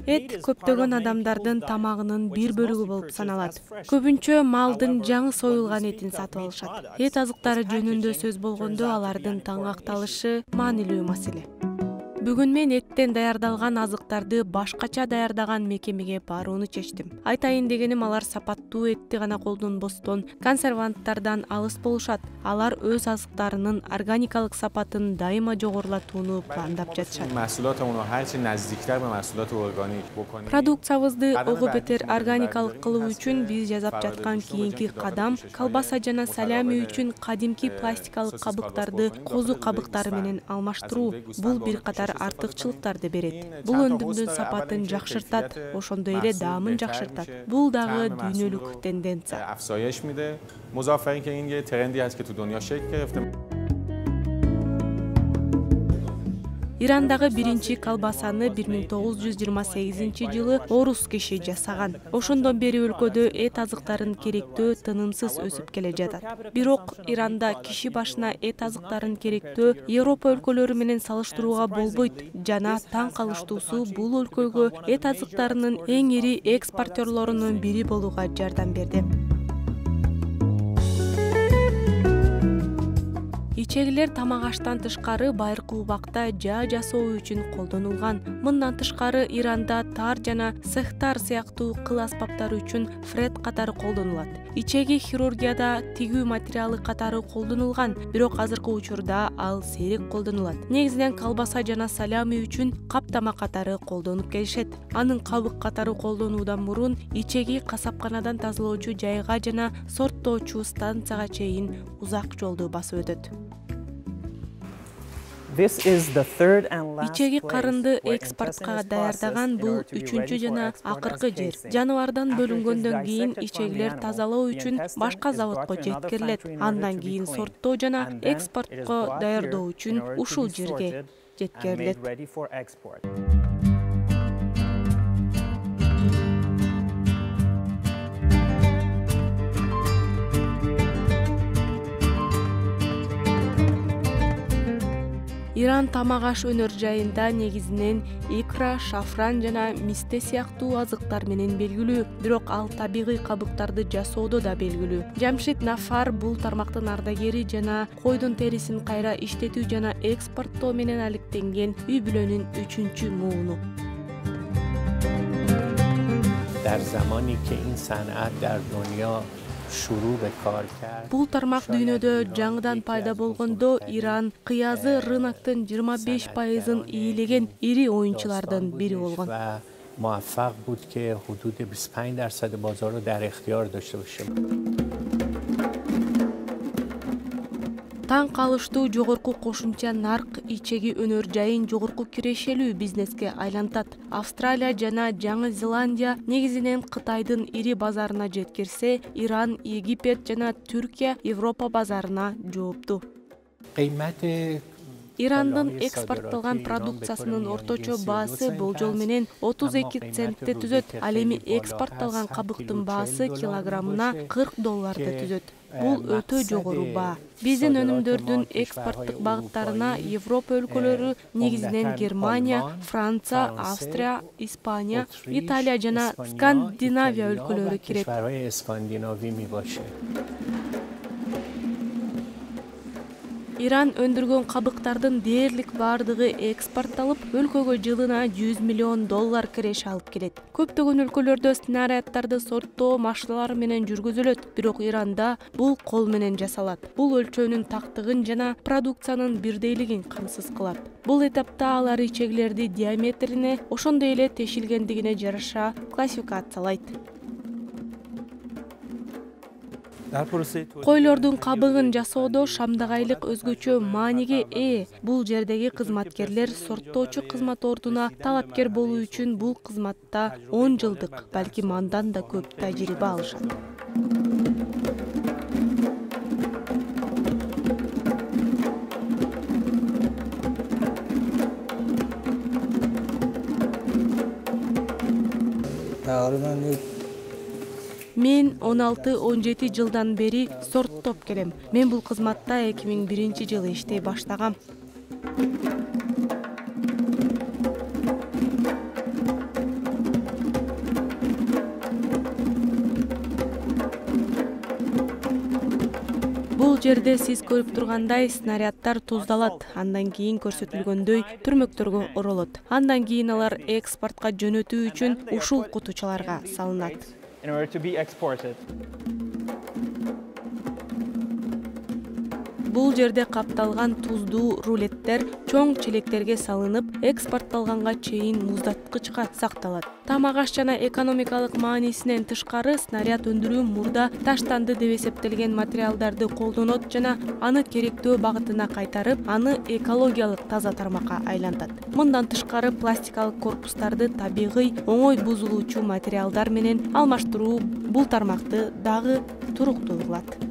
Эт көптөгөн адамдардын тамагынын бир бөлүгү болуп саналат. Көбүнчө малдын жаңы союлган этин сатып алышат. Эт азыктары жөнүндө сөз болгондо алардын таңакталышы маанилүү маселе. Бүгүн мен эттен даярдалган азыктарды башкача даярдаган мекемеге барууну чечтим. Айтайын дегеним, алар сапаттуу этти гана колдонбостон консерванттардан алыс болушат. Алар өз азыктарынын органикалык сапатын дайыма жогорулатууну пландап жатышат. Продукциябызды ого бетер органикалык кылуу үчүн биз жасап жаткан кийинки кадам колбаса жана салями үчүн кадимки пластикалык кабыктарды козу кабыктары менен алмаштыруу. Бул бир катар артыкчылыктарды берет. Бул өндүмдүн сапатын жакшыртат, ошондой эле даамын жакшыртат. Бул дагы дүйнөлүк тенденция. Ирандагы биринчи колбасаны 1928 орус киши жасаган. Ошондон бери өлкөдө эт азыктарын керектөө тынымсыз өсүп келе жатат. Бирок Иранда киши башына эт азыктарын керектөө Европа өлкөлөрү менен салыштырууга болбойт. Жана таң калыштуусу, бул өлкөгө эт азыктарынын эң ири экспортерлорунун бири болууга жардам берди. Ичегилер тамак аштан тышкары байыркы убакта жаа жасоо үчүн колдонулган. Мындан тышкары Иранда тар жана цехтар сыяктуу кыл аспаптар үчүн фред катары колдонулат. Ичеги хирургияда тигүү материалы катары колдонулган, бирок азыркы учурда ал сейрек колдонулат. Негизинен колбаса жана салями үчүн каптама катары колдонуп келишет. Анын кабык катары колдонуудан мурун ичеги касапканадан тазалоочу жайга жана сорттоочу станцияга чейин узак жолду басып өтөт. Ичеги карынды экспортко даярдаган бул үчүнчү жана акыркы жер. Жаныбардан бөлүнгөндөн кийин ичегилер тазалоо үчүн башка заводко жеткирилет. Андан кийин сорттоо жана экспортко даярдоо үчүн ушул жерге жеткирилет. Иран тамак аш өнөр жайында негизинен икра, шафран жана мисте сыяктуу азыктар менен белгилүү, бирок ал табигый кабыктарды жасоодо да белгилүү. Жамшид Нафар бул тармактын ардагери жана койдун терисин кайра иштетүү жана экспорттоо менен алектенген үй-бүлөнүн үчүнчү мууну. Бул тармак дүйнөдө жаңыдан пайда болгондо Иран кыязы рыноктун 25%-ын ээлеген ири оюнчулардын бири болгон. Таң калыштуу жогорку кошумча нарк ичеги өнөр жайын жогорку кирешелүү бизнеске айлантат. Австралия жана Жаңы Зеландия негизинен Кытайдын ири базарына жеткирсе, Иран, Египет жана Түркия Европа базарына жоопту. Ирандын экспорттолгон продукциясынын орточо баасы болжол менен 32 центти түзөт. Ал эми экспорттолгон кабыктын баасы килограммына $40 түзөт. Бул өтө жогору баа. Биздин өнүмдөрдүн экспорттук багыттарына Европа өлкөлөрү, негизинен Германия, Франция, Австрия, Испания, Италия жана Скандинавия өлкөлөрү кирет. Иран өндүргөн кабыктардын дээрлик бардыгы экспортталып, өлкөгө жылына $100 миллион киреш алып келет. Көптөгөн өлкөлөрдө снаряддарды сорттоо машиналары менен жүргүзүлөт, бирок Иранда бул кол менен жасалат. Бул өлчөөнүн тактыгын жана продукциянын бирдейлигин камсыз кылат. Бул этапта алар ичегилерди диаметрине, ошондой эле тешилгендигине жараша классификациялайт. Койлордун кабыгын жасоодо шамдагайлык өзгөчө мааниге ээ. Бул жердеги кызматкерлер сорттоочу кызмат ордуна талапкер болуу үчүн бул кызматта 10 жылдык, балким андан да көп тажрыйба алышат. Мен 16-17 жылдан бери сорттоп келем. Мен бул кызматта 2001-жылы иштей баштагам. жерде сиз көрүп тургандай снаряддар туздалат, андан кийин көрсөтүлгөндөй түрмөктөргө оролот. Андан кийин алар экспортко жөнөтүү үчүн ушул кутучаларга салынат. Бул жерде капталган туздуу рулеттер чоң челектерге салынып, экспортталганга чейин муздаткычка сакталат. Тамак аш жана экономикалык маанисинен тышкары снаряд өндүрүү мурда таштанды деп эсептелген материалдарды колдонот жана аны керектөө багытына кайтарып, аны экологиялык таза тармакка айлантат. Мындан тышкары пластикалык корпустарды табигый, оңой бузулуучу материалдар менен алмаштыруу бул тармакты дагы туруктуу кылат.